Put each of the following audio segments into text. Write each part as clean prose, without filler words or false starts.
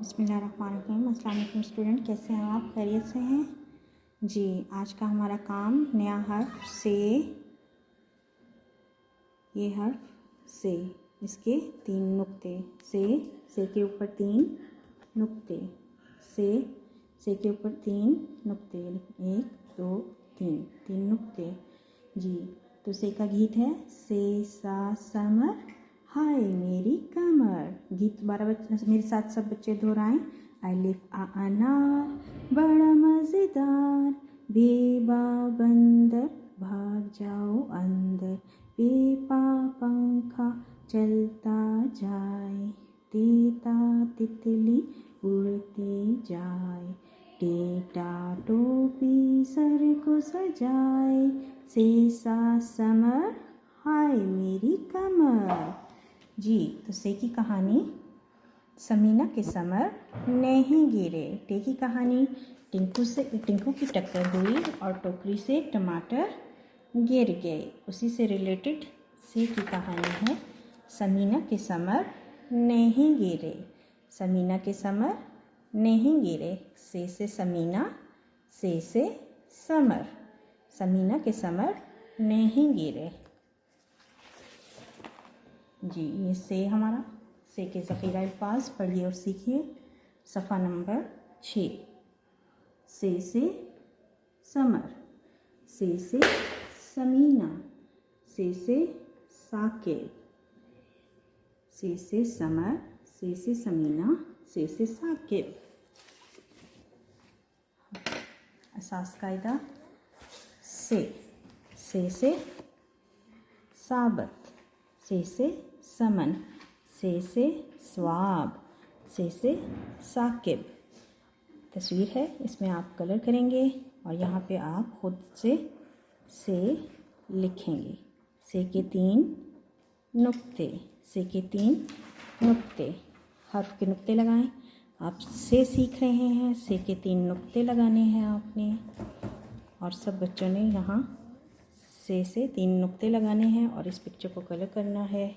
बिस्मिल्लाहिर्रहमानिर्रहीम। अस्सलाम वालेकुम स्टूडेंट, कैसे हैं आप? खैरियत से हैं जी। आज का हमारा काम नया हर्फ से, ये हर्फ से, इसके 3 नुक्ते, से के ऊपर 3 नुक्ते, से के ऊपर 3 नुक्ते, 1 2 3 नुक्ते जी। तो से का गीत है से सा समर हाय मेरी कमर। गीत 12 मेरे साथ सब बच्चे दोहराएं। अलिफ आ अनार बड़ा मज़ेदार, बेबा बंदर भाग जाओ अंदर, पेपा पंखा चलता जाए, तीता तितली उड़ती जाए, टेटा टोपी सर को सजाए, से सा समर हाय मेरी कमर जी। तो से की कहानी, समीना के समर नहीं गिरे। टे की कहानी, टिंकू की टक्कर हुई और टोकरी से टमाटर गिर गए। उसी से रिलेटेड से की कहानी है, समीना के समर नहीं गिरे। समीना के समर नहीं गिरे। से समीना, से समर, समीना के समर नहीं गिरे जी। ये से हमारा, से के ज़ख़ीरा अल्फाज पढ़िए और सीखिए। सफ़ा नंबर 6। से समर, से समीना, से साकिब, से समर, से समीना, से साकिब। असास कायदा, से साबत, से समन, से स्वाब, से साकिब। तस्वीर है, इसमें आप कलर करेंगे और यहाँ पे आप खुद से लिखेंगे। से के 3 नुक्ते, से के 3 नुक्ते, हर्फ के नुक्ते लगाएं। आप से सीख रहे हैं, से के 3 नुक्ते लगाने हैं आपने, और सब बच्चों ने यहाँ से 3 नुक्ते लगाने हैं और इस पिक्चर को कलर करना है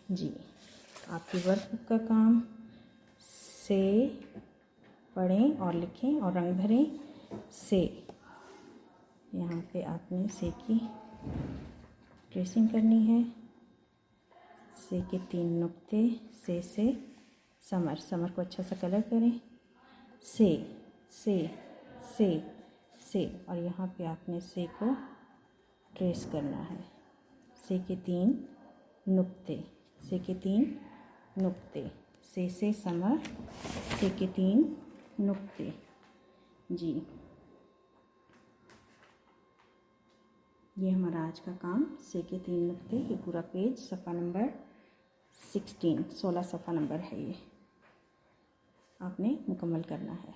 जी। आपकी वर्कबुक का काम, से पढ़ें और लिखें और रंग भरें। से यहाँ पे आपने से की ट्रेसिंग करनी है। से के 3 नुक्ते, से समर, समर को अच्छा सा कलर करें। से और यहाँ पे आपने से को ट्रेस करना है। से के 3 नुक्ते, से के 3 नुक्ते, से समर, से के 3 नुक्ते जी। ये हमारा आज का काम, से के 3 नुक्ते। ये पूरा पेज सफ़ा नंबर 16 सफ़ा नंबर है, ये आपने मुकम्मल करना है।